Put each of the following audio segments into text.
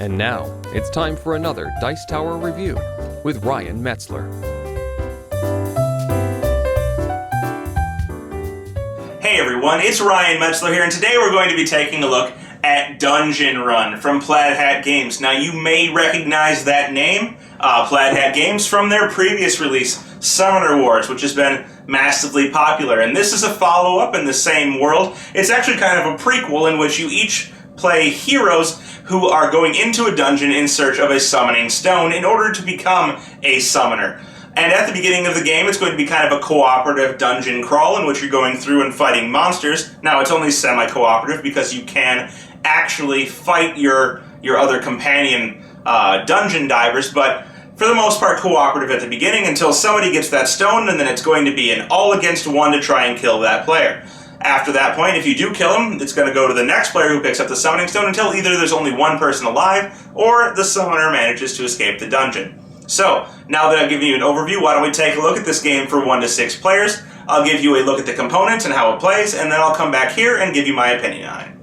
And now, it's time for another Dice Tower review with Ryan Metzler. Hey everyone, it's Ryan Metzler here, and today we're going to be taking a look at Dungeon Run from Plaid Hat Games. Now, you may recognize that name, Plaid Hat Games, from their previous release, Summoner Wars, which has been massively popular. And this is a follow-up in the same world. It's actually kind of a prequel in which you each play heroes who are going into a dungeon in search of a summoning stone in order to become a summoner. And at the beginning of the game, it's going to be kind of a cooperative dungeon crawl in which you're going through and fighting monsters. Now, it's only semi-cooperative because you can actually fight your other companion dungeon divers, but for the most part cooperative at the beginning until somebody gets that stone, and then it's going to be an all-against-one to try and kill that player. After that point, if you do kill him, it's going to go to the next player who picks up the summoning stone until either there's only one person alive or the summoner manages to escape the dungeon. So, now that I've given you an overview, why don't we take a look at this game for 1 to 6 players. I'll give you a look at the components and how it plays, and then I'll come back here and give you my opinion on it.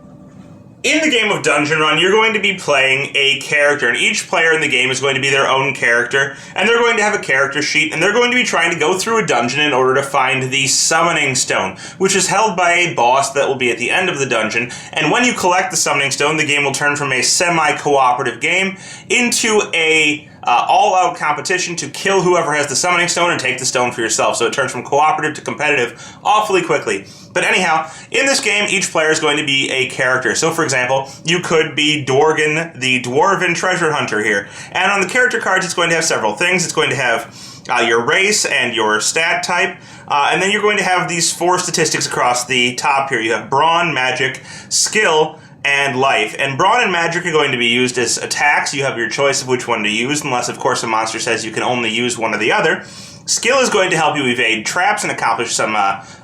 In the game of Dungeon Run, you're going to be playing a character, and each player in the game is going to be their own character, and they're going to have a character sheet, and they're going to be trying to go through a dungeon in order to find the Summoning Stone, which is held by a boss that will be at the end of the dungeon, and when you collect the Summoning Stone, the game will turn from a semi-cooperative game into a all-out competition to kill whoever has the Summoning Stone and take the stone for yourself. So it turns from cooperative to competitive awfully quickly. But anyhow, in this game, each player is going to be a character. So for example, you could be Dorgan, the Dwarven Treasure Hunter here. And on the character cards, it's going to have several things. It's going to have your race and your stat type. And then you're going to have these 4 statistics across the top here. You have Brawn, Magic, Skill, and Life. And Brawn and Magic are going to be used as attacks. You have your choice of which one to use, unless, of course, a monster says you can only use one or the other. Skill is going to help you evade traps and accomplish some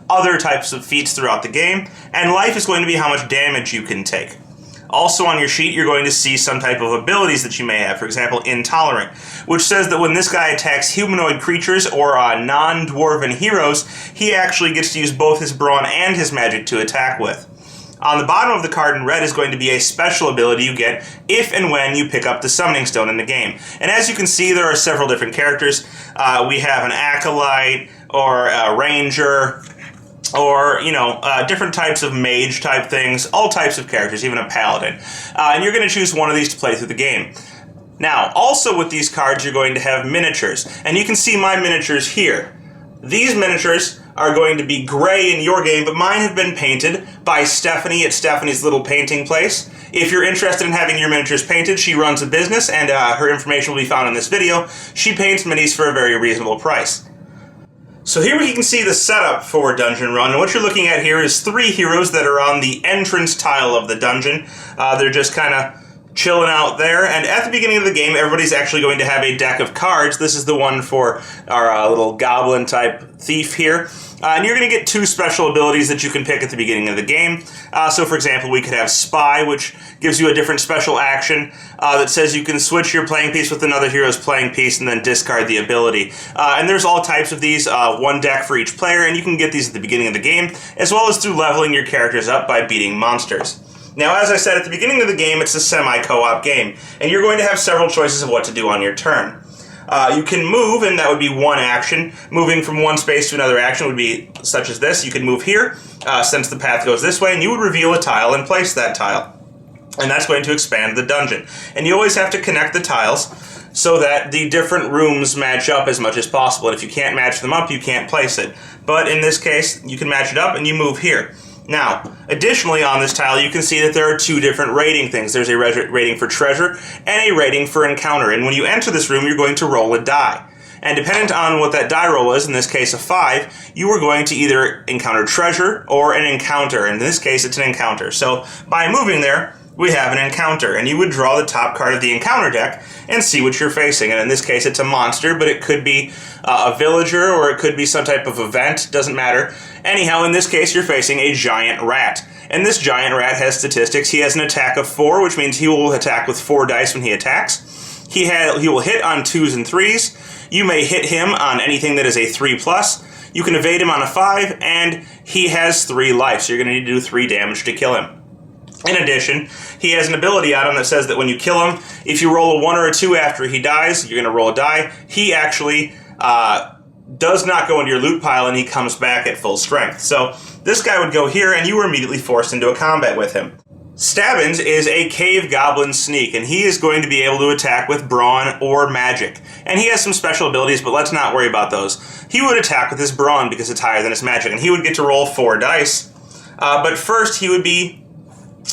other types of feats throughout the game. And Life is going to be how much damage you can take. Also on your sheet, you're going to see some type of abilities that you may have. For example, Intolerant, which says that when this guy attacks humanoid creatures or non-dwarven heroes, he actually gets to use both his Brawn and his Magic to attack with. On the bottom of the card in red is going to be a special ability you get if and when you pick up the Summoning Stone in the game. And as you can see, there are several different characters. We have an Acolyte, or a Ranger, or, different types of mage-type things, all types of characters, even a Paladin. And you're going to choose one of these to play through the game. Now, also with these cards, you're going to have miniatures. And you can see my miniatures here. These miniatures are going to be gray in your game, but mine have been painted by Stephanie at Stephanie's Little Painting Place. If you're interested in having your miniatures painted, she runs a business, and her information will be found in this video. She paints minis for a very reasonable price. So here you can see the setup for Dungeon Run, and what you're looking at here is 3 heroes that are on the entrance tile of the dungeon. They're just kind of chilling out there, and at the beginning of the game, everybody's actually going to have a deck of cards. This is the one for our little goblin-type thief here. And you're going to get 2 special abilities that you can pick at the beginning of the game. So, for example, we could have Spy, which gives you a different special action that says you can switch your playing piece with another hero's playing piece and then discard the ability. And there's all types of these, 1 deck for each player, and you can get these at the beginning of the game, as well as through leveling your characters up by beating monsters. Now, as I said, at the beginning of the game, it's a semi-co-op game, and you're going to have several choices of what to do on your turn. You can move, and that would be 1 action. Moving from one space to another action would be such as this. You can move here, since the path goes this way, and you would reveal a tile and place that tile. And that's going to expand the dungeon. And you always have to connect the tiles so that the different rooms match up as much as possible. And if you can't match them up, you can't place it. But in this case, you can match it up, and you move here. Now, additionally on this tile, you can see that there are 2 different rating things. There's a rating for treasure and a rating for encounter. And when you enter this room, you're going to roll a die. And dependent on what that die roll is, in this case a 5, you are going to either encounter treasure or an encounter. In this case, it's an encounter. So by moving there, we have an encounter. And you would draw the top card of the encounter deck and see what you're facing. And in this case, it's a monster, but it could be a villager or it could be some type of event. Doesn't matter. Anyhow, in this case, you're facing a giant rat. And this giant rat has statistics. He has an attack of 4, which means he will attack with 4 dice when he attacks. He will hit on 2s and 3s. You may hit him on anything that is a 3+. You can evade him on a 5, and he has 3 life, so you're going to need to do 3 damage to kill him. In addition, he has an ability on him that says that when you kill him, if you roll a 1 or a 2 after he dies, you're going to roll a die. He actually does not go into your loot pile, and he comes back at full strength. So this guy would go here, and you were immediately forced into a combat with him. Stabbins is a cave goblin sneak, and he is going to be able to attack with brawn or magic. And he has some special abilities, but let's not worry about those. He would attack with his brawn because it's higher than his magic, and he would get to roll 4 dice. But first, he would be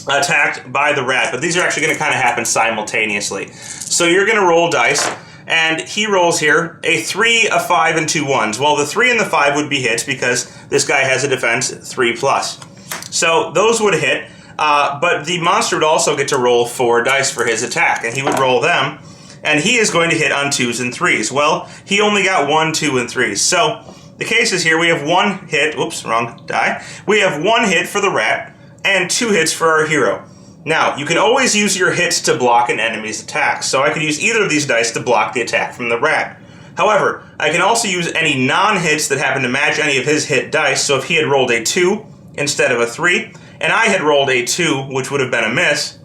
attacked by the rat, but these are actually going to kind of happen simultaneously. So you're going to roll dice, and he rolls here a 3, a 5, and 2 1s. Well, the 3 and the 5 would be hits because this guy has a defense 3+. So those would hit, but the monster would also get to roll 4 dice for his attack, and he would roll them, and he is going to hit on 2s and 3s. Well, he only got 1, 2, and 3s. So the case is here, we have 1 hit, oops, wrong die. We have 1 hit for the rat, and 2 hits for our hero. Now, you can always use your hits to block an enemy's attack, so I could use either of these dice to block the attack from the rat. However, I can also use any non-hits that happen to match any of his hit dice, so if he had rolled a 2 instead of a 3, and I had rolled a 2, which would have been a miss,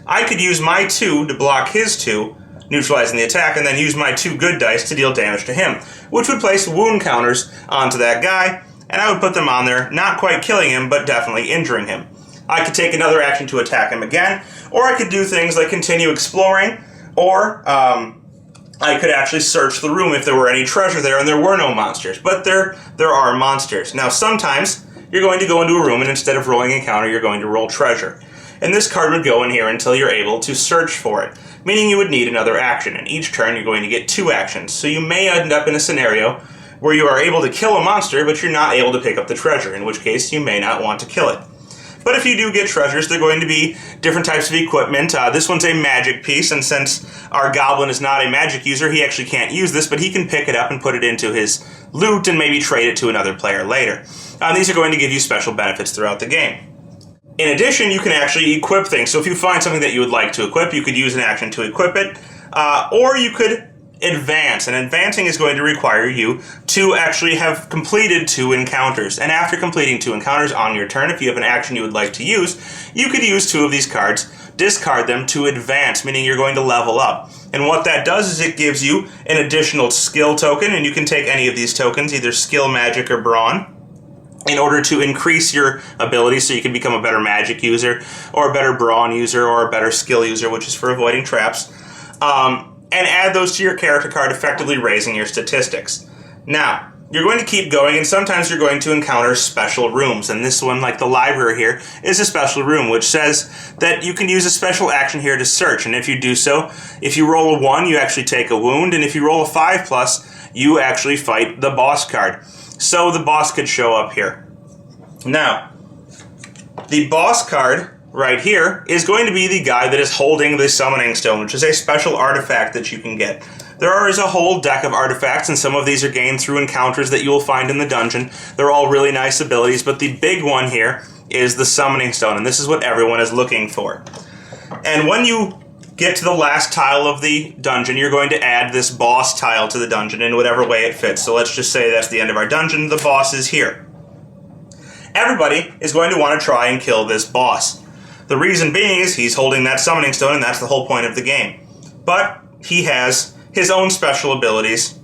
I could use my 2 to block his 2, neutralizing the attack, and then use my 2 good dice to deal damage to him, which would place wound counters onto that guy, and I would put them on there, not quite killing him, but definitely injuring him. I could take another action to attack him again, or I could do things like continue exploring, or I could actually search the room if there were any treasure there and there were no monsters. But there are monsters. Now, sometimes you're going to go into a room and instead of rolling encounter, you're going to roll treasure. And this card would go in here until you're able to search for it, meaning you would need another action. And each turn, you're going to get 2 actions. So you may end up in a scenario where you are able to kill a monster, but you're not able to pick up the treasure, in which case you may not want to kill it. But if you do get treasures, they're going to be different types of equipment. This one's a magic piece, and since our goblin is not a magic user, he actually can't use this, but he can pick it up and put it into his loot and maybe trade it to another player later. These are going to give you special benefits throughout the game. In addition, you can actually equip things. So if you find something that you would like to equip, you could use an action to equip it, or you could advance, and advancing is going to require you to actually have completed 2 encounters. And after completing 2 encounters on your turn, if you have an action you would like to use, you could use 2 of these cards, discard them to advance, meaning you're going to level up. And what that does is it gives you an additional skill token, and you can take any of these tokens, either skill, magic, or brawn, in order to increase your ability so you can become a better magic user, or a better brawn user, or a better skill user, which is for avoiding traps. And add those to your character card, effectively raising your statistics. Now, you're going to keep going, and sometimes you're going to encounter special rooms. And this one, like the library here, is a special room, which says that you can use a special action here to search. And if you do so, if you roll a 1, you actually take a wound, and if you roll a 5+, you actually fight the boss card. So the boss could show up here. Now, the boss card right here is going to be the guy that is holding the summoning stone, which is a special artifact that you can get. There is a whole deck of artifacts, and some of these are gained through encounters that you will find in the dungeon. They're all really nice abilities, but the big one here is the summoning stone, and this is what everyone is looking for. And when you get to the last tile of the dungeon, you're going to add this boss tile to the dungeon in whatever way it fits. So let's just say that's the end of our dungeon. The boss is here. Everybody is going to want to try and kill this boss. The reason being is he's holding that summoning stone, and that's the whole point of the game. But he has his own special abilities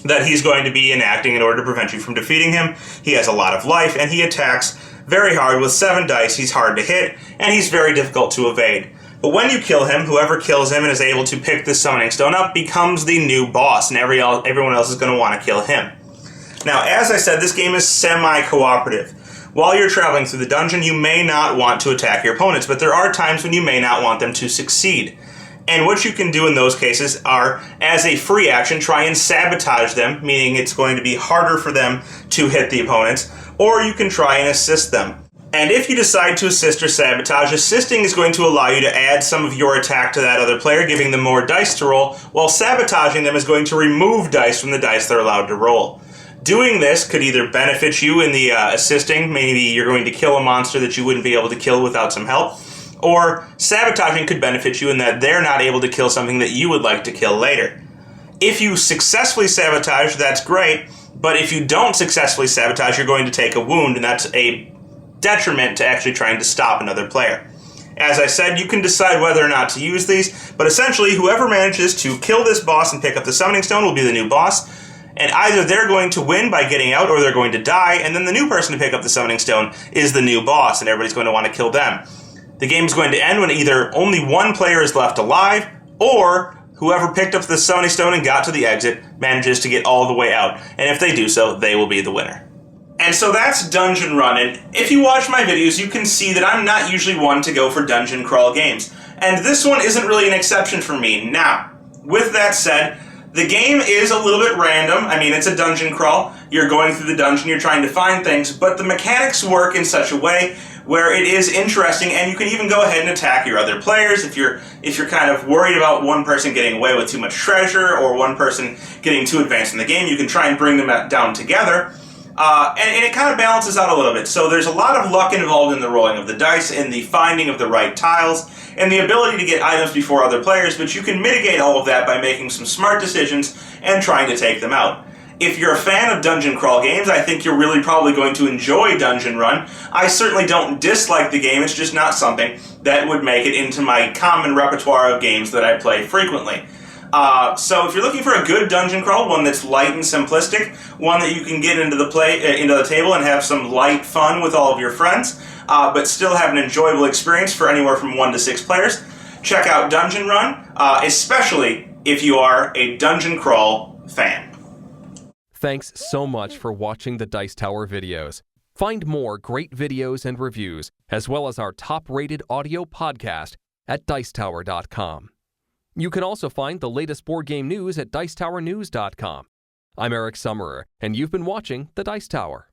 that he's going to be enacting in order to prevent you from defeating him. He has a lot of life, and he attacks very hard with 7 dice. He's hard to hit, and he's very difficult to evade. But when you kill him, whoever kills him and is able to pick this summoning stone up becomes the new boss, and everyone else is going to want to kill him. Now, as I said, this game is semi-cooperative. While you're traveling through the dungeon, you may not want to attack your opponents, but there are times when you may not want them to succeed. And what you can do in those cases are, as a free action, try and sabotage them, meaning it's going to be harder for them to hit the opponents, or you can try and assist them. And if you decide to assist or sabotage, assisting is going to allow you to add some of your attack to that other player, giving them more dice to roll, while sabotaging them is going to remove dice from the dice they're allowed to roll. Doing this could either benefit you in the assisting, maybe you're going to kill a monster that you wouldn't be able to kill without some help, or sabotaging could benefit you in that they're not able to kill something that you would like to kill later. If you successfully sabotage, that's great, but if you don't successfully sabotage, you're going to take a wound, and that's a detriment to actually trying to stop another player. As I said, you can decide whether or not to use these, but essentially whoever manages to kill this boss and pick up the summoning stone will be the new boss, and either they're going to win by getting out or they're going to die, and then the new person to pick up the summoning stone is the new boss, and everybody's going to want to kill them. The game's going to end when either only one player is left alive, or whoever picked up the summoning stone and got to the exit manages to get all the way out, and if they do so, they will be the winner. And so that's Dungeon Run, and if you watch my videos, you can see that I'm not usually one to go for dungeon crawl games. And this one isn't really an exception for me. Now, with that said, the game is a little bit random. I mean, it's a dungeon crawl. You're going through the dungeon, you're trying to find things, but the mechanics work in such a way where it is interesting, and you can even go ahead and attack your other players if you're kind of worried about one person getting away with too much treasure or one person getting too advanced in the game. You can try and bring them down together. And it kind of balances out a little bit. So there's a lot of luck involved in the rolling of the dice and the finding of the right tiles and the ability to get items before other players, but you can mitigate all of that by making some smart decisions and trying to take them out. If you're a fan of dungeon crawl games, I think you're really probably going to enjoy Dungeon Run. I certainly don't dislike the game, it's just not something that would make it into my common repertoire of games that I play frequently. So if you're looking for a good dungeon crawl, one that's light and simplistic, one that you can get into the table and have some light fun with all of your friends, but still have an enjoyable experience for anywhere from 1 to 6 players, check out Dungeon Run, especially if you are a dungeon crawl fan. Thanks so much for watching the Dice Tower videos. Find more great videos and reviews, as well as our top-rated audio podcast at Dicetower.com. You can also find the latest board game news at Dicetowernews.com. I'm Eric Summerer, and you've been watching The Dice Tower.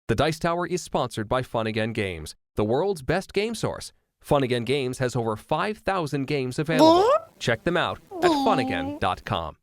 The Dice Tower is sponsored by Fun Again Games, the world's best game source. Fun Again Games has over 5,000 games available. Check them out at funagain.com.